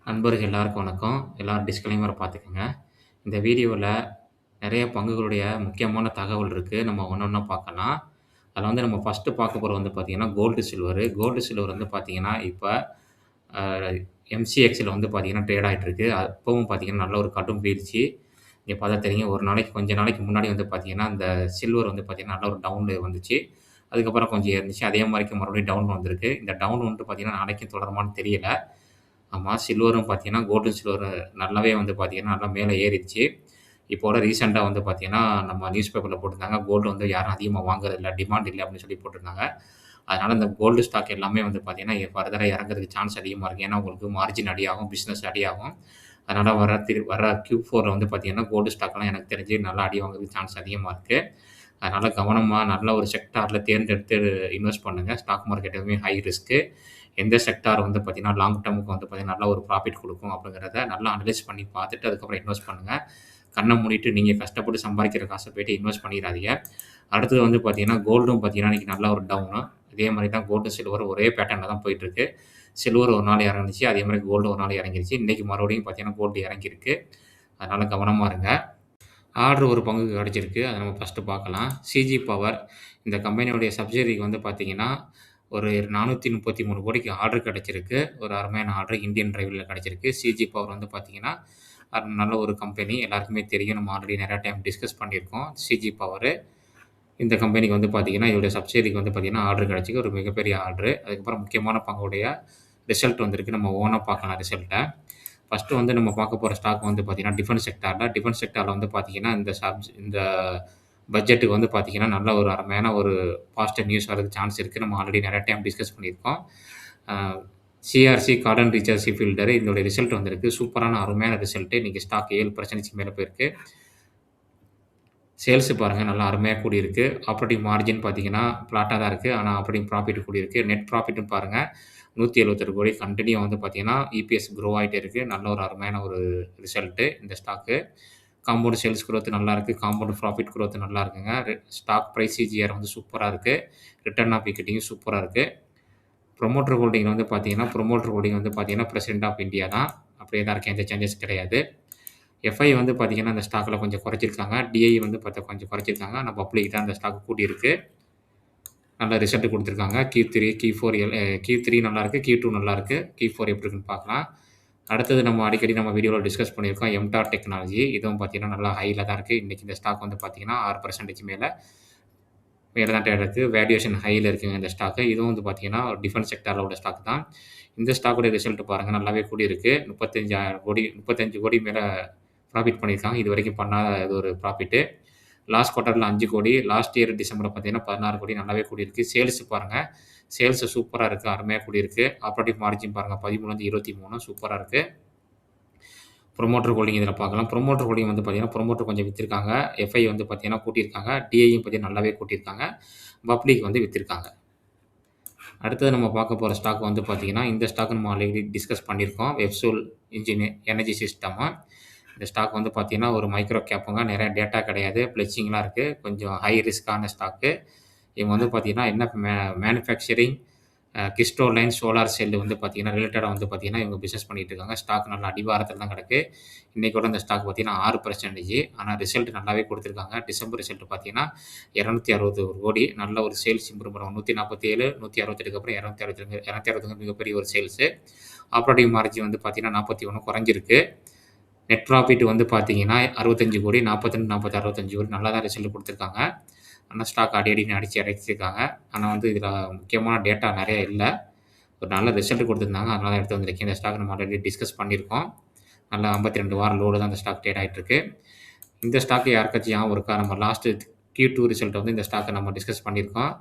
நண்பர்கள் எல்லாருக்கும் வணக்கம். எல்லாரும் டிஸ்க்ளைமர பார்த்துக்கங்க. இந்த வீடியோல நெறைய பங்குகளுடைய முக்கியமான தகவல் இருக்கு. நம்ம ஒண்ணொண்ணா பார்க்கலாம். அதுல வந்து நம்ம ஃபர்ஸ்ட்டு பார்க்க போறது வந்து பார்த்தீங்கன்னா, கோல்டு, சில்வரு. கோல்டு, சில்வர் வந்து பார்த்தீங்கன்னா, இப்ப அ எம்சிஎக்ஸ்ல வந்து பார்த்தீங்கன்னா, ட்ரேட் ஆயிட்டு இருக்கு. அப்பவும் பார்த்தீங்கன்னா, நல்ல ஒரு கடும் வீழ்ச்சி. இங்க பார்த்தா தெரியும். ஒரு நாளைக்கு கொஞ்ச நாளைக்கு முன்னாடி வந்து பார்த்தீங்கன்னா, அந்த சில்வர் வந்து பார்த்தீங்கன்னா, நல்ல ஒரு டவுன்ல வந்துச்சு. அதுக்கப்புறம் கொஞ்சம் ஏறுனுச்சு. அதே மாரிக்கு மறுபடியும் டவுன் வந்திருக்கு. இந்த டவுன் வந்துட்டு பார்த்தீங்கன்னா, நாளைக்கும் தொடருமான்னு தெரியல. ஆமா. சில்வரும் பார்த்தீங்கன்னா, கோல்டு, சில்வரு நல்லாவே வந்து பார்த்தீங்கன்னா, நல்லா மேல ஏறிருச்சு. இப்போட ரீசென்ட்டா வந்து பார்த்தீங்கன்னா, நம்ம நியூஸ் பேப்பர்ல போட்டிருந்தாங்க. கோல்டு வந்து யாரும் அதிகமா வாங்குறதில்ல. டிமாண்ட் இல்ல அப்படின்னு சொல்லி போட்டிருந்தாங்க. அதனால இந்த கோல்டு ஸ்டாக் எல்லாமே வந்து பார்த்தீங்கன்னா, ஃபர்தரா இறங்குறதுக்கு சான்ஸ் அதிகமா இருக்கு. ஏன்னா, உங்களுக்கு மார்ஜின் அடியாகும், பிசினஸ் அடியாகும். அதனால வர Q4ல வந்து பார்த்தீங்கன்னா, கோல்டு ஸ்டாக்லாம் எனக்கு தெரிஞ்சு நல்லா அடி வாங்குறதுக்கு சான்ஸ் அதிகமா இருக்கு. அதனால கவனமா நல்ல ஒரு செக்டார்ல தேர்ந்தெடுத்து இன்வெஸ்ட் பண்ணுங்க. ஸ்டாக் மார்க்கெட் எப்பவுமே ஹை ரிஸ்க். எந்த செக்டார் வந்து பார்த்தீங்கன்னா, லாங் டர்முக்கு வந்து பார்த்தீங்கன்னா, நல்ல ஒரு ப்ராஃபிட் குடுக்கும் அப்படிங்கிறத நல்லா அனலைஸ் பண்ணி பார்த்துட்டு, அதுக்கப்புறம் இன்வெஸ்ட் பண்ணுங்க. கண்ண மூடிட்டு நீங்க கஷ்டப்பட்டு சம்பாரிக்கிற காச போயிட்டு இன்வெஸ்ட் பண்ணிறாதீங்க. அடுத்தது வந்து பார்த்தீங்கன்னா, கோல்டும் பார்த்தீங்கன்னா, இன்னைக்கு நல்ல ஒரு டவுனு. இதே மாரி தான் கோல்டும், சில்வரும் ஒரே பேட்டர்ன்ல தான் போயிட்டுருக்கு. சில்வர் ஒரு நாள் இறங்குனுச்சு. அதே மாரி கோல்டு ஒரு நாள் இறங்கிருச்சு. இன்னைக்கு மறுபடியும் பார்த்தீங்கன்னா, கோல்டு இறங்கியிருக்கு. அதனால கவனமா இருங்க. ஆர்டர் ஒரு பங்குக்கு கிடைச்சிருக்கு. அத நம்ம ஃபர்ஸ்ட்டு பார்க்கலாம். சிஜி பவர் இந்த கம்பெனியுடைய சப்சிடரிக்கு வந்து பார்த்தீங்கன்னா, ஒரு 433 கோடிக்கு ஆர்டர் கிடைச்சிருக்கு. ஒரு அருமையான ஆர்டர் இந்தியன் ரயில்வேல கிடைச்சிருக்கு. சிஜி பவர் வந்து பார்த்தீங்கன்னா, நல்ல ஒரு கம்பெனி. எல்லாருக்குமே தெரியும். நம்ம ஆல்ரெடி நெறைய டைம் டிஸ்கஸ் பண்ணியிருக்கோம். CG power. இந்த கம்பெனிக்கு வந்து பார்த்தீங்கன்னா, இதோடைய சப்சிடரிக்கு வந்து பார்த்தீங்கன்னா, ஆர்டர் கிடைச்சிருக்கு. ஒரு மிகப்பெரிய ஆர்டரு. அதுக்கப்புறம் முக்கியமான பங்குடைய ரிசல்ட் வந்திருக்கு. நம்ம ஓனா பார்க்கலாம் ரிசல்ட்ட. ஃபர்ஸ்ட்டு வந்து நம்ம பார்க்க போற ஸ்டாக் வந்து பார்த்தீங்கன்னா, டிஃபென்ஸ் செக்டார்ல. டிஃபென்ஸ் செக்டார்ல வந்து பார்த்தீங்கன்னா, இந்த பட்ஜெட்டுக்கு வந்து பார்த்தீங்கன்னா, நல்ல ஒரு அருமையான ஒரு பாசிட்டிவ் நியூஸ் வரதுக்கு சான்ஸ் இருக்கு. நம்ம ஆல்ரெடி நெறைய டைம் டிஸ்கஸ் பண்ணியிருக்கோம். அ சிஆர்சி கார்டன் ரிசர்வ் ஷிப்பில்டர் இதனுடைய ரிசல்ட் வந்திருக்கு. சூப்பரான அருமையான ரிசல்ட். இன்னைக்கு ஸ்டாக் 7% மேல போயிருக்கு. சேல்ஸ் பாருங்க நல்லா அருமையா கூடியிருக்கு. ஆப்பரேட்டிங் மார்ஜின் பார்த்தீங்கன்னா, ஃப்ளாட்டா தான் இருக்கு. ஆனா ஆப்பரேட்டிங் ப்ராஃபிட் கூடியிருக்கு. நெட் ப்ராஃபிட்டும் பாருங்க 178 கோடி கன்டின்யூ வந்து பார்த்தீங்கன்னா, இபிஎஸ் குரோ ஆயிட்டே இருக்கு. நல்ல ஒரு அருமையான ஒரு ரிசல்ட் இந்த ஸ்டாக்கு. காம்பவுண்ட் சேல்ஸ் குரோத் நல்லா இருக்கு. காம்பவுண்ட் ப்ராஃபிட் குரோத் நல்லா இருக்குங்க. ஸ்டாக் பிரைஸ் சிஜிஆர் வந்து சூப்பரா இருக்கு. ரிட்டர்ன் ஆஃப் ஈக்விட்டியும் சூப்பரா இருக்கு. புரமோட்டர் ஹோல்டிங் வந்து பார்த்தீங்கன்னா, பிரசிடென்ட் ஆஃப் இந்தியா தான். அப்படியே தான் இருக்கு. எந்த சேஞ்சஸ் கிடையாது. எஃப்ஐ வந்து பார்த்தீங்கன்னா, அந்த ஸ்டாக்ல கொஞ்சம் குறைச்சிருக்காங்க. டிஐ வந்து பார்த்தா கொஞ்சம் குறைச்சிருக்காங்க. ஆனா பப்ளிக் தான் அந்த ஸ்டாக் கூடியிருக்கு. நல்ல ரிசல்ட் குடுத்துருக்காங்க. Q3, Q4 Q3 நல்லாருக்கு. Q2 நல்லாருக்கு. Q4 எப்படி இருக்குன்னு பார்க்கலாம். அடுத்தது நம்ம அடிக்கடி நம்ம வீடியோல டிஸ்கஸ் பண்ணியிருக்கோம். MTOR technology. இதுவும் பார்த்தீங்கன்னா, நல்லா ஹைல தான் இருக்கு. இன்னைக்கு இந்த ஸ்டாக் வந்து பார்த்தீங்கன்னா, 6% மேல தான் ட்ரேட் ஆயிருக்கு. வேல்யூவேஷன் ஹைல இருக்குங்க இந்த ஸ்டாக்கு. இதுவும் வந்து பார்த்தீங்கன்னா, டிஃபென்ஸ் செக்டார்ல உள்ள ஸ்டாக் தான். இந்த ஸ்டாக்குடைய ரிசல்ட் பாருங்க நல்லாவே கூடியிருக்கு. 35 கோடி மேல ப்ராஃபிட் பண்ணியிருக்காங்க. இதுவரைக்கும் பண்ணாத இது ஒரு ப்ராஃபிட்டு. லாஸ்ட் குவார்ட்டர்ல 5 கோடி, லாஸ்ட் இயர் டிசம்பர்ல பார்த்தீங்கன்னா 16 கோடி நல்லாவே கூடியிருக்கு. சேல்ஸ் பாருங்க, சேல்ஸ் சூப்பரா இருக்கு. அருமையா கூடியிருக்கு. ஆப்பரேட்டிங் மார்ஜின் பாருங்க 13லருந்து 23 சூப்பரா இருக்கு. புரமோட்டர் ஹோல்டிங் இதில பார்க்கலாம். புரமோட்டர் ஹோல்டிங் வந்து பார்த்தீங்கன்னா, புரமோட்டர் கொஞ்சம் வித்திருக்காங்க. எஃப்ஐ வந்து பார்த்தீங்கன்னா கூட்டியிருக்காங்க. டிஐயும் பார்த்தீங்கன்னா நல்லாவே கூட்டியிருக்காங்க. பப்ளிக் வந்து வித்திருக்காங்க. அடுத்தது நம்ம பார்க்க போற ஸ்டாக் வந்து பார்த்தீங்கன்னா, இந்த ஸ்டாக் நம்ம ஆல்ரெடி டிஸ்கஸ் பண்ணியிருக்கோம். வெப்சோல் எனர்ஜி சிஸ்டமு. இந்த ஸ்டாக் வந்து பார்த்தீங்கன்னா, ஒரு மைக்ரோ கேப்புங்க. நிறைய டேட்டா கிடையாது. பிளெட்சிங்லாம் இருக்கு. கொஞ்சம் ஹை ரிஸ்க்கான ஸ்டாக்கு. இவங்க வந்து பார்த்தீங்கன்னா, என்ன மேனுஃபேக்சரிங் கிறிஸ்டோலைன் சோலார் செல் வந்து பார்த்தீங்கன்னா, ரிலேட்டடா வந்து பார்த்தீங்கன்னா, இவங்க பிசினஸ் பண்ணிட்டு இருக்காங்க. ஸ்டாக் நல்லா அடிவாரத்தில தான் கிடக்கு. இன்னைக்கோட இந்த ஸ்டாக் பார்த்தீங்கன்னா 6% ஆனா ரிசல்ட் நல்லாவே குடுத்துருக்காங்க. டிசம்பர் ரிசல்ட் பார்த்தீங்கன்னா, 261 கோடி நல்ல ஒரு சேல்ஸ் இம்ப்ரூவ்மெண்ட் 147, 168க்கு அப்புறம் 260 மிகப்பெரிய ஒரு சேல்ஸு. ஆப்பரேட்டிங் மார்ஜின் வந்து பார்த்தீங்கன்னா 41 குறைஞ்சிருக்கு. நெட் ப்ராஃபிட் வந்து பார்த்தீங்கன்னா 65 கோடி 42, 40, 65 கோடி நல்லா தான் ரிசல்ட் குடுத்துருக்காங்க. ஆனா ஸ்டாக் அடி அடின்னு அடிச்சு இறக்கியிருக்காங்க. ஆனா வந்து இதில முக்கியமான டேட்டா நெறைய இல்ல. ஒரு நல்ல ரிசல்ட் குடுத்துருந்தாங்க. அதனால எடுத்து வந்திருக்கேன். இந்த ஸ்டாக் நம்ம ஆல்ரெடி டிஸ்கஸ் பண்ணியிருக்கோம். நல்லா 52 வாரம் லோல தான் இந்த ஸ்டாக் ட்ரேட் ஆயிட்டு இருக்கு. இந்த ஸ்டாக் யாருக்காச்சும் ஞாபகம் இருக்கா? நம்ம லாஸ்ட் Q2 ரிசல்ட் வந்து இந்த ஸ்டாக்க நம்ம டிஸ்கஸ் பண்ணியிருக்கோம்.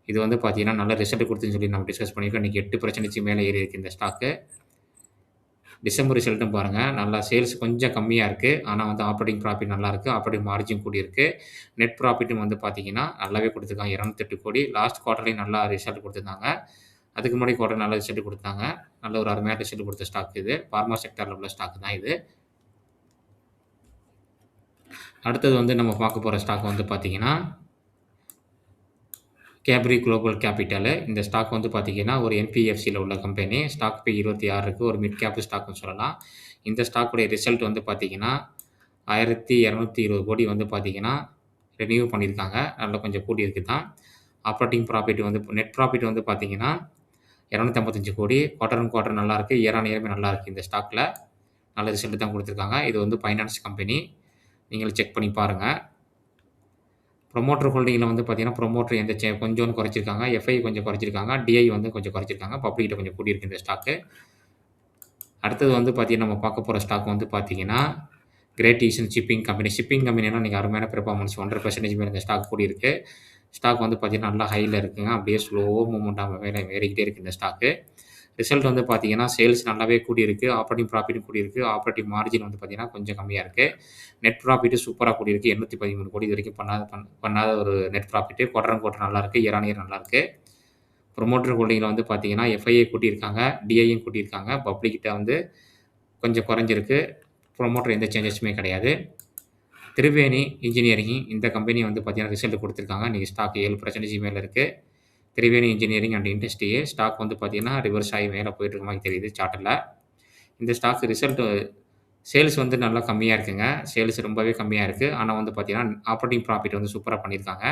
இது வந்து பார்த்தீங்கன்னா, நல்ல ரிசல்ட் குடுத்துச்சுன்னு சொல்லி நம்ம டிஸ்கஸ் பண்ணியிருக்கோம். இன்னைக்கு 8% மேல ஏறி இருக்கு இந்த ஸ்டாக்கு. டிசம்பர் ரிசல்ட்டும் பாருங்க. நல்லா சேல்ஸ் கொஞ்சம் கம்மியா இருக்கு. ஆனா வந்து ஆப்பரேட்டிங் ப்ராஃபிட் நல்லா இருக்கு. ஆப்பரேட்டிங் மார்ஜின் கூடியிருக்கு. நெட் ப்ராஃபிட்டும் வந்து பார்த்தீங்கன்னா, நல்லாவே குடுத்துருக்காங்க. 208 கோடி. லாஸ்ட் குவார்ட்டர்லயும் நல்லா ரிசல்ட் குடுத்துருந்தாங்க. அதுக்கு முன்னாடி குவார்ட்டர் நல்ல ரிசல்ட் குடுத்தாங்க. நல்ல ஒரு அருமையான ரிசல்ட் குடுத்த ஸ்டாக் இது. பார்மா செக்டார்ல உள்ள ஸ்டாக் தான் இது. அடுத்தது வந்து நம்ம பார்க்க போற ஸ்டாக் வந்து பார்த்தீங்கன்னா, கேப்ரி குளோபல் கேபிட்டலு. இந்த ஸ்டாக் வந்து பார்த்தீங்கன்னா, ஒரு என்பிஎஃப்சில உள்ள கம்பெனி. ஸ்டாக் பே 26 இருக்கு. ஒரு மிட் கேப் ஸ்டாக்ன்னு சொல்லலாம். இந்த ஸ்டாக்குடைய ரிசல்ட் வந்து பார்த்தீங்கன்னா, 1220 கோடி வந்து பார்த்தீங்கன்னா, ரெனியூ பண்ணியிருக்காங்க. நல்லா கொஞ்சம் கூடியிருக்கு தான். ஆப்பரேட்டிங் ப்ராஃபிட் வந்து நெட் ப்ராஃபிட் வந்து பார்த்தீங்கன்னா, 255 கோடி. குவார்ட்டர் ஆன் குவார்ட்டர் நல்லாயிருக்கு. இயர் ஆன் இயருமே நல்லாயிருக்கு இந்த ஸ்டாக்ல. நல்ல ரிசல்ட் தான் குடுத்துருக்காங்க. இது வந்து ஃபைனான்ஸ் கம்பெனி. நீங்களும் செக் பண்ணி பாருங்க. புரமோட்டர் ஹோல்டிங்கில வந்து பார்த்தீங்கன்னா, புரமோட்டர் எந்த கொஞ்சோண்டு குறைச்சிருக்காங்க. எஃப்ஐ கொஞ்சம் குறைச்சிருக்காங்க. டிஐ வந்து கொஞ்சம் குறைச்சிருக்காங்க. பப்ளிக்ட்ட கொஞ்சம் கூடியிருக்கு இந்த ஸ்டாக்கு. அடுத்தது வந்து பார்த்தீங்கன்னா, நம்ம பார்க்க போற ஸ்டாக் வந்து பார்த்தீங்கன்னா, Great Eastern Shipping Company. Shipping கம்பெனினா இன்னைக்கு அருமையான பெர்ஃபார்மன்ஸ் 1½ மேல இந்த ஸ்டாக் கூடியிருக்கு. ஸ்டாக் வந்து பார்த்தீங்கன்னா, நல்லா ஹைல இருக்குங்க. அப்படியே ஸ்லோ மூவ்மெண்ட்டா மேல ஏறிக்கிட்டே இருக்கு இந்த ஸ்டாக்கு. ரிசல்ட் வந்து பார்த்தீங்கன்னா, சேல்ஸ் நல்லாவே கூடியிருக்கு. ஆப்பரேட்டிங் ப்ராஃபிட்டும் கூடியிருக்கு. ஆப்பரேட்டிங் மார்ஜின் வந்து பார்த்தீங்கன்னா, கொஞ்சம் கம்மியா இருக்கு. நெட் ப்ராஃபிட் சூப்பரா கூடியிருக்கு. 813 கோடி இதுவரைக்கும் பண்ணாத ஒரு net profit. Quarter on quarter நல்லாயிருக்கு. இயர் ஆன் இயர் நல்லாயிருக்கு. புரமோட்டர் ஹோல்டிங்ல வந்து பார்த்தீங்கன்னா, எஃப்ஐஏ கூட்டியிருக்காங்க. டிஐயும் கூட்டியிருக்காங்க. பப்ளிக்கிட்ட வந்து கொஞ்சம் குறைஞ்சிருக்கு. புரமோட்டர் எந்த சேஞ்சஸுமே கிடையாது. திரிவேணி இன்ஜினியரிங் இந்த கம்பெனி வந்து பார்த்தீங்கன்னா, ரிசல்ட் குடுத்துருக்காங்க. இன்னைக்கு ஸ்டாக் 7% மேல இருக்கு. Triveni engineering and industry stock வந்து பார்த்தீங்கன்னா, ரிவர்ஸ் ஆகி மேல போயிட்டு இருக்க மாரி தெரியுது சார்ட்ல. இந்த ஸ்டாக் ரிசல்ட் சேல்ஸ் வந்து நல்லா கம்மியா இருக்குங்க. சேல்ஸ் ரொம்பவே கம்மியா இருக்கு. ஆனா வந்து பார்த்தீங்கன்னா, ஆப்பரேட்டிங் ப்ராஃபிட் வந்து சூப்பரா பண்ணியிருக்காங்க.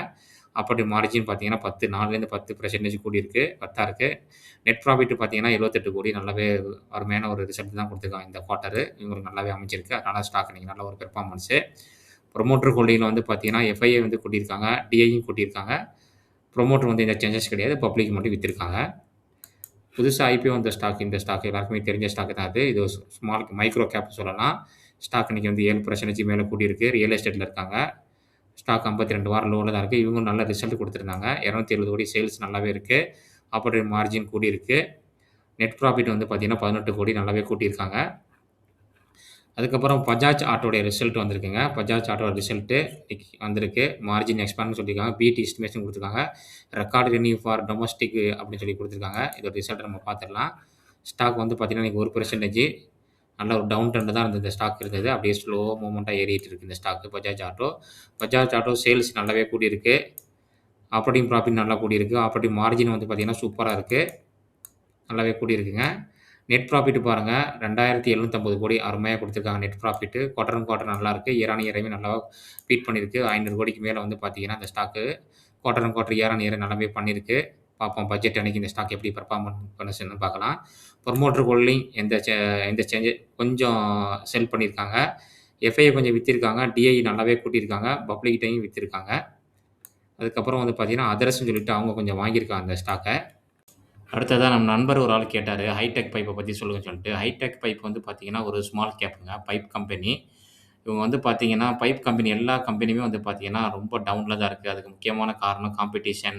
ஆப்பரேட்டிங் மார்ஜின் பார்த்தீங்கன்னா, 4லேருந்து 10% கூடியிருக்கு. 10ஆ இருக்கு. நெட் ப்ராஃபிட் பார்த்தீங்கன்னா, 78 கோடி நல்லாவே அருமையான ஒரு ரிசல்ட் தான் குடுத்துருக்காங்க இந்த குவார்ட்டரு. இவங்களுக்கு நல்லாவே அமைஞ்சிருக்கு. அதனால ஸ்டாக் இன்னைக்கு நல்ல ஒரு பெர்ஃபார்மன்ஸு. புரமோட்டர் ஹோல்டிங்ல வந்து பார்த்தீங்கன்னா, எஃப்ஐஏ வந்து கூட்டியிருக்காங்க. டிஐயும் கூட்டியிருக்காங்க. புரமோட்டர் வந்து எந்த சேஞ்சஸ் கிடையாது. பப்ளிக் மட்டும் வித்திருக்காங்க. புதுசா ஐபிஓ வந்த ஸ்டாக் இந்த ஸ்டாக் எல்லாருக்குமே தெரிஞ்ச ஸ்டாக் தான் அது. இது ஸ்மால் மைக்ரோ கேப் சொல்லலாம். ஸ்டாக் இன்னைக்கு வந்து 7% மேல கூடியிருக்கு. ரியல் எஸ்டேட்ல இருக்காங்க. ஸ்டாக் 52 வாரம் லோல தான் இருக்கு. இவங்களும் நல்ல ரிசல்ட் குடுத்துருந்தாங்க. 270 கோடி சேல்ஸ் நல்லாவே இருக்கு. ஆப்பரேட்டிங் மார்ஜின் கூடியிருக்கு. நெட் ப்ராஃபிட் வந்து பார்த்தீங்கன்னா, 18 கோடி நல்லாவே கூட்டியிருக்காங்க. அதுக்கப்புறம் பஜாஜ் ஆட்டோடைய ரிசல்ட் வந்திருக்குங்க. பஜாஜ் ஆட்டோட ரிசல்ட்டு இன்னைக்கு வந்திருக்கு. மார்ஜின் எக்ஸ்பாண்ட்ன்னு சொல்லியிருக்காங்க. பிடி எஸ்டிமேஷன் குடுத்துருக்காங்க. ரெக்கார்ட் ரெவென்யூ ஃபார் டொமஸ்டிக் அப்படின்னு சொல்லி குடுத்துருக்காங்க. இதோட ரிசல்ட்ட நம்ம பார்த்துடலாம். ஸ்டாக் வந்து பார்த்தீங்கன்னா, இன்னைக்கு 1% நல்ல ஒரு டவுன் ட்ரெண்ட்ல தான் இந்த ஸ்டாக் இருந்தது. அப்படியே ஸ்லோ மூவ்மெண்ட்டா ஏறிட்டு இருக்கு இந்த stock Bajaj auto. Bajaj auto sales நல்லாவே கூடியிருக்கு. ஆப்பரேட்டிங் ப்ராஃபிட் நல்லா கூடியிருக்கு. ஆப்பரேட்டிங் மார்ஜின் வந்து பார்த்தீங்கன்னா, சூப்பரா இருக்கு. நல்லாவே கூடியிருக்குங்க. நெட் ப்ராஃபிட் பாருங்க 2750 கோடி அருமையா குடுத்துருக்காங்க net profit. Quarter on quarter நல்லா இருக்கு. இயர் ஆன் இயரையுமே நல்லா பீட் பண்ணியிருக்கு. 500 கோடிக்கு மேல வந்து பார்த்தீங்கன்னா, இந்த stock quarter on quarter, year on year நல்லாவே பண்ணியிருக்கு. பார்ப்போம் பட்ஜெட் அன்னைக்கு இந்த ஸ்டாக் எப்படி பெர்ஃபார்ம் பண்ணுச்சுன்னு பார்க்கலாம். புரமோட்டர் ஹோல்டிங் எந்த கொஞ்சம் செல் பண்ணியிருக்காங்க. எஃப்ஐ கொஞ்சம் வித்திருக்காங்க. டிஐ நல்லாவே கூட்டியிருக்காங்க. பப்ளிக்ட்டயும் வித்திருக்காங்க. அதுக்கப்புறம் வந்து பார்த்தீங்கன்னா, அதர்ஸ்ன்னு சொல்லிட்டு அவங்க கொஞ்சம் வாங்கியிருக்காங்க அந்த ஸ்டாக்க. அடுத்ததா நம்ம நண்பர் ஒரு ஆள் கேட்டாரு. ஹைடெக் பைப்ப பத்தி சொல்லுங்கன்னு சொல்லிட்டு. ஹைடெக் பைப் வந்து பார்த்தீங்கன்னா, ஒரு ஸ்மால் கேப்புங்க. Pipe company. இவங்க வந்து பார்த்தீங்கன்னா, பைப் கம்பெனி எல்லா கம்பெனியுமே வந்து பார்த்தீங்கன்னா, ரொம்ப டவுன்ல தான் இருக்கு. அதுக்கு முக்கியமான காரணம் காம்படிஷன்.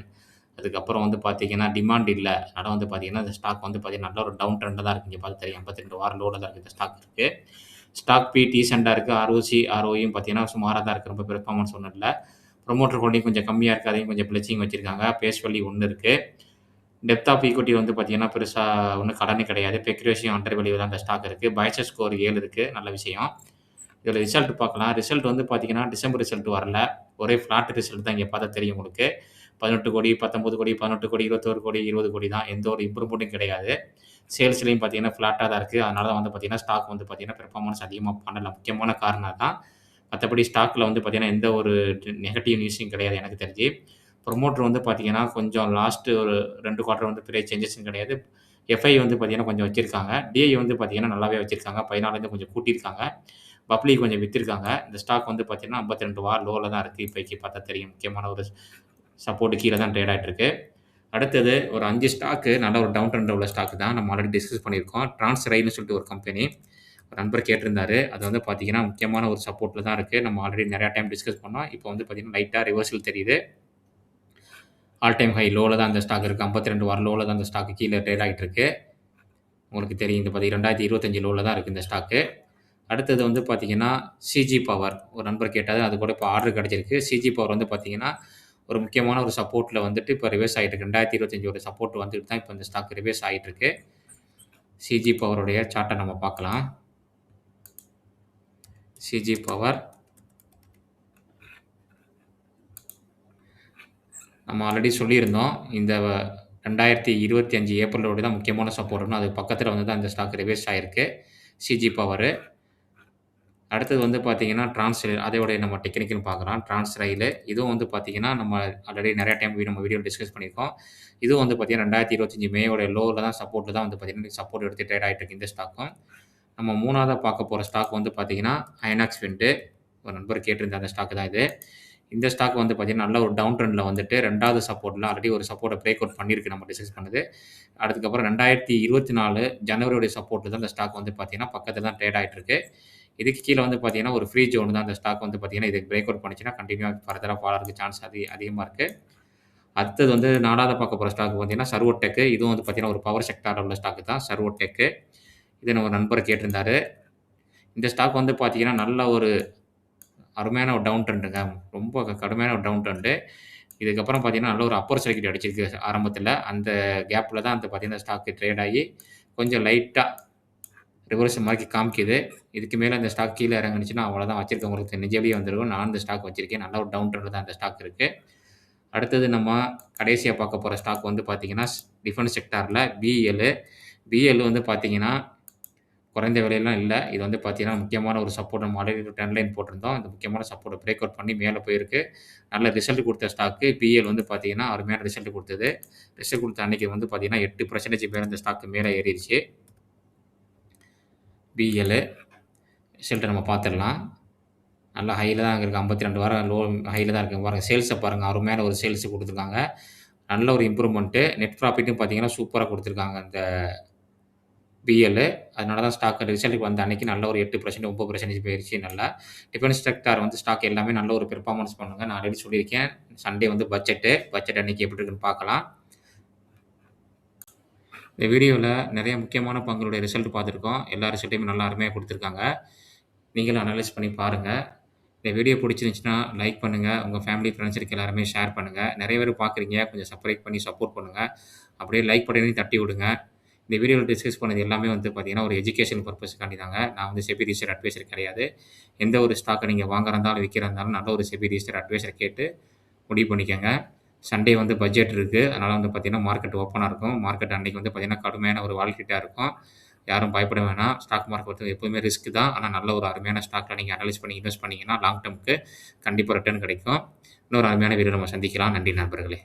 அதுக்கப்புறம் வந்து பார்த்தீங்கன்னா, டிமாண்ட் இல்ல. அதனால வந்து பார்த்தீங்கன்னா, இந்த ஸ்டாக் வந்து பார்த்தீங்கன்னா, நல்ல ஒரு டவுன் ட்ரெண்ட்ல தான் இருக்கு. இங்க பார்த்தா தெரியும். 52 வாரம் லோல தான் இருக்கு இந்த ஸ்டாக் இருக்கு. ஸ்டாக் பி டீசென்ட்டா இருக்கு. ஆர்ஓசி, ஆர்ஓயும் பார்த்தீங்கன்னா, சுமாரா தான் இருக்கு. ரொம்ப பெர்ஃபார்மன்ஸ் ஒண்ணும் இல்ல. புரமோட்டர் ஹோல்டிங் கொஞ்சம் கம்மியா இருக்கு. அதையும் கொஞ்சம் பிளெட்சிங் வச்சிருக்காங்க. ஃபேஸ் வேல்யூ 1 இருக்கு. டெப்த் ஆஃப் ஈக்விட்டி வந்து பார்த்தீங்கன்னா, பெருசா ஒண்ணும் கடனே கிடையாது. பெக் ரேஷியோ அண்டர் வேல்யூ தான் அந்த ஸ்டாக் இருக்கு. பைசஸ் ஸ்கோர் 7 இருக்கு. நல்ல விஷயம். இதோட ரிசல்ட் பார்க்கலாம். ரிசல்ட் வந்து பார்த்தீங்கன்னா, டிசம்பர் ரிசல்ட் வரல. ஒரே ஃப்ளாட் ரிசல்ட் தான் இங்க பார்த்தா தெரியும் உங்களுக்கு. 18 கோடி, 19 கோடி, 18 கோடி, 21 கோடி, 20 கோடி தான். எந்த ஒரு இம்ப்ரூவ்மென்ட்டும் கிடையாது. சேல்ஸ்லயும் பார்த்தீங்கன்னா, ஃப்ளாட்டா தான் இருக்கு. அதனால தான் வந்து பார்த்தீங்கன்னா, ஸ்டாக் வந்து பார்த்தீங்கன்னா, பெர்ஃபார்மன்ஸ் அதிகமா பண்ணல. முக்கியமான காரணம் அதான். மத்தபடி ஸ்டாக்ல வந்து பார்த்தீங்கன்னா, எந்த ஒரு நெகட்டிவ் நியூஸும் கிடையாது எனக்கு தெரிஞ்சு. புரமோட்டர் வந்து பார்த்தீங்கன்னா, கொஞ்சம் லாஸ்ட் ஒரு 2 குவார்ட்டர் வந்து பெரிய சேஞ்சஸும் கிடையாது. எஃப்ஐ வந்து பார்த்தீங்கன்னா, கொஞ்சம் வச்சிருக்காங்க. டிஐ வந்து பார்த்தீங்கன்னா, நல்லாவே வச்சிருக்காங்க. 14லேருந்து கொஞ்சம் கூட்டியிருக்காங்க. பப்ளிக் கொஞ்சம் வித்திருக்காங்க. இந்த ஸ்டாக் வந்து பார்த்தீங்கன்னா, 52 வார் லோல தான் இருக்கு. இப்போதைக்கு பார்த்தா தெரியும். முக்கியமான ஒரு சப்போர்ட் கீழ தான் ட்ரேட் ஆயிட்டு இருக்கு. அடுத்தது ஒரு 5 ஸ்டாக்கு நல்ல ஒரு டவுன் ட்ரெண்ட்ல உள்ள ஸ்டாக் தான். நம்ம ஆல்ரெடி டிஸ்கஸ் பண்ணியிருக்கோம். ட்ரான்ஸ்ரைல்னு சொல்லிட்டு ஒரு கம்பெனி. ஒரு நண்பர் கேட்டிருந்தாரு. அது வந்து பார்த்தீங்கன்னா, முக்கியமான ஒரு சப்போர்ட்ல தான் இருக்கு. நம்ம ஆல்ரெடி நெறைய டைம் டிஸ்கஸ் பண்ணோம். இப்போ வந்து பார்த்தீங்கன்னா, லைட்டா ரிவர்சல் தெரியுது. ஆல் டைம் ஹை லோல தான் அந்த ஸ்டாக் இருக்கு. 52 வார லோல தான் அந்த ஸ்டாக் கீழ ட்ரேட் ஆயிட்டு இருக்கு. உங்களுக்கு தெரியும். இந்த 2025 லோல தான் இருக்கு இந்த ஸ்டாக்கு. அடுத்தது வந்து பார்த்தீங்கன்னா, சிஜி பவர். ஒரு நண்பர் கேட்டாரு. அது கூட இப்போ ஆர்டர் கிடைச்சிருக்கு. சிஜி பவர் வந்து பார்த்தீங்கன்னா, ஒரு முக்கியமான ஒரு சப்போர்ட்ல வந்துட்டு இப்போ ரிவர்ஸ் ஆயிட்டு இருக்கு. 2025 சப்போர்ட் வந்துட்டு தான் இப்போ இந்த ஸ்டாக் ரிவர்ஸ் ஆயிட்டு இருக்கு. சிஜி பவருடைய சார்ட்ட நம்ம பார்க்கலாம். CG power. நம்ம ஆல்ரெடி சொல்லியிருந்தோம். இந்த 2025 ஏப்ரலோட தான் முக்கியமான சப்போர்ட்ன்னு. அது பக்கத்தில வந்து தான் இந்த ஸ்டாக் ரிவர்ஸ் ஆயிருக்கு. CG power. அடுத்தது வந்து பார்த்தீங்கன்னா, அதோடைய நம்ம டெக்னிக்கல் பார்க்கலாம். ரயிலு. இதுவும் வந்து பார்த்தீங்கன்னா, நம்ம ஆல்ரெடி நெறைய டைம் நம்ம வீடியோல டிஸ்கஸ் பண்ணியிருக்கோம். இதுவும் வந்து பார்த்தீங்கன்னா, 2025 மேயோட லோல தான் சப்போர்ட்ல தான் வந்து பார்த்தீங்கன்னா, சப்போர்ட் எடுத்து ட்ரேட் ஆயிட்டு இருக்கு இந்த ஸ்டாக்கும். நம்ம 3வதா பார்க்க போற ஸ்டாக் வந்து பார்த்தீங்கன்னா, ஐநாக்ஸ் விண்ட். ஒரு நண்பர் கேட்டிருந்த அந்த ஸ்டாக் தான் இது. இந்த ஸ்டாக் வந்து பார்த்தீங்கன்னா, நல்ல ஒரு டவுன் ட்ரெண்ட்ல வந்துட்டு 2வது சப்போர்ட்ல ஆல்ரெடி ஒரு சப்போர்ட்ட பிரேக் அவுட் பண்ணியிருக்கு நம்ம டிஸ்கஸ் பண்ணது. அதுக்கப்புறம் 2024 ஜனவரியோட சப்போர்ட்ல தான் இந்த ஸ்டாக் வந்து பார்த்தீங்கன்னா, பக்கத்தில தான் ட்ரேட் ஆயிட்டு இருக்கு. இதுக்கு கீழ வந்து பார்த்தீங்கன்னா, ஒரு ஃப்ரீ ஜோன் தான் இந்த ஸ்டாக் வந்து பார்த்தீங்கன்னா, இதுக்கு பிரேக் அவுட் பண்ணுச்சுன்னா, கன்டினியூவா ஃபர்தரா ஃபால் ஆகுறதுக்கு சான்ஸ் அதிகமா இருக்கு. அடுத்தது வந்து 4வதா பார்க்க போற ஸ்டாக் பார்த்தீங்கன்னா, சர்வோடெக். இதுவும் வந்து பார்த்தீங்கன்னா, ஒரு பவர் செக்டார்ல உள்ள ஸ்டாக் தான் சர்வோடெக். இத நம்ம நண்பர் கேட்டிருந்தாரு. இந்த ஸ்டாக் வந்து பார்த்தீங்கன்னா, நல்ல ஒரு அருமையான ஒரு டவுன் ட்ரெண்டுங்க. ரொம்ப கடுமையான ஒரு டவுன் ட்ரெண்டு. இதுக்கப்புறம் பார்த்தீங்கன்னா, நல்ல ஒரு அப்பர் சர்க்யூட் அடிச்சிருக்கு ஆரம்பத்தில. அந்த கேப்ல தான் வந்து பார்த்தீங்கன்னா, ஸ்டாக் ட்ரேட் ஆகி கொஞ்சம் லைட்டா ரிவர்ஸ் மாரி காமிக்குது. இதுக்கு மேல இந்த ஸ்டாக் கீழ இறங்குனுச்சுன்னா, அவ்வளோதான் வச்சிருக்கவங்களுக்கு நெஞ்சவலி வந்துரும். நானும் இந்த ஸ்டாக் வச்சிருக்கேன். நல்ல ஒரு டவுன் ட்ரெண்ட்ல தான் இந்த ஸ்டாக் இருக்கு. அடுத்தது நம்ம கடைசியா பார்க்க போற ஸ்டாக் வந்து பார்த்தீங்கன்னா, டிஃபென்ஸ் செக்டார்ல பிஎல். பிஎல் வந்து பார்த்தீங்கன்னா, குறைந்த விலைலாம் இல்ல. இது வந்து பார்த்தீங்கன்னா, முக்கியமான ஒரு சப்போர்ட் நம்ம ஆல்ரெடி ட்ரெண்ட் லைன் போட்டிருந்தோம். இந்த முக்கியமான சப்போர்ட்ட பிரேக் அவுட் பண்ணி மேல போயிருக்கு. நல்ல ரிசல்ட் குடுத்த ஸ்டாக்கு. பிஎல் வந்து பார்த்தீங்கன்னா, அருமையான ரிசல்ட் குடுத்தது. ரிசல்ட் குடுத்த அன்னைக்கு வந்து பார்த்தீங்கன்னா, 8% மேல இந்த ஸ்டாக் மேல ஏறிருச்சு. பிஎல் ரிசல்ட்ட நம்ம பார்த்துடலாம். நல்ல ஹைல தான் இருக்கு. 52 வாரம் ஹைல தான் இருக்கு. பாருங்க சேல்ஸ பாருங்க. அருமையான ஒரு சேல்ஸ் குடுத்துருக்காங்க. நல்ல ஒரு இம்ப்ரூவ்மென்ட். நெட் ப்ராஃபிட்டும் பார்த்தீங்கன்னா, சூப்பரா குடுத்துருக்காங்க இந்த பிஎல். அதனால தான் ஸ்டாக் ரிசல்ட்க்கு வந்த அன்னைக்கு நல்ல ஒரு 8%, 9% போயிருச்சு நல்லா. டிஃபென்ஸ் செக்டார் வந்து ஸ்டாக் எல்லாமே நல்ல ஒரு பெர்ஃபார்மன்ஸ் பண்ணுங்க. நான் ஆல்ரெடி சொல்லியிருக்கேன். சண்டே வந்து பட்ஜெட் அன்னைக்கு எப்படி இருக்குன்னு பார்க்கலாம். இந்த வீடியோல நெறைய முக்கியமான பங்குகளுடைய ரிசல்ட் பார்த்துருக்கோம். எல்லா ரிசல்ட்டையுமே நல்லா அருமையா குடுத்துருக்காங்க. நீங்களும் அனலைஸ் பண்ணி பாருங்க. இந்த வீடியோ புடிச்சிருந்துச்சுன்னா, லைக் பண்ணுங்க. உங்க ஃபேமிலி, ஃபிரெண்ட்ஸுக்கு எல்லாருமே ஷேர் பண்ணுங்க. நெறைய பேர் பார்க்குறீங்க. கொஞ்சம் சப்ஸ்கிரைப் பண்ணி சப்போர்ட் பண்ணுங்க. அப்படியே லைக் பட்டனையும் தட்டி விடுங்க. இந்த வீடியோல டிஸ்கஸ் பண்ணது எல்லாமே வந்து பார்த்தீங்கன்னா, ஒரு எஜுகேஷன் பர்ப்பஸ்க்காண்டி தாங்க. நான் வந்து செபி ரிஜிஸ்டர்ட் அட்வைசர் கிடையாது. எந்த ஒரு ஸ்டாக்க நீங்க வாங்குறதா இருந்தாலும், விக்கிறதா இருந்தாலும் நல்ல ஒரு செபி ரிஜிஸ்டர்ட் அட்வைசர கேட்டு முடிவு பண்ணிக்கங்க. சண்டே வந்து பட்ஜெட் இருக்கு. அதனால வந்து பார்த்தீங்கன்னா, மார்க்கெட் ஓப்பனா இருக்கும். மார்க்கெட் அன்னைக்கு வந்து பார்த்தீங்கன்னா, கடுமையான ஒரு வாலட்டிலிட்டியா இருக்கும். யாரும் பயப்பட வேணாம். ஸ்டாக் மார்க்கெட் வந்து எப்பவுமே ரிஸ்க் தான். ஆனா நல்ல ஒரு அருமையான ஸ்டாக்ல நீங்க அனலைஸ் பண்ணி இன்வெஸ்ட் பண்ணீங்கன்னா, லாங் டெர்ம்க்கு கண்டிப்பா ரிட்டர்ன் கிடைக்கும். இன்னொரு அருமையான வீடியோல நம்ம சந்திக்கலாம். நன்றி நண்பர்களே.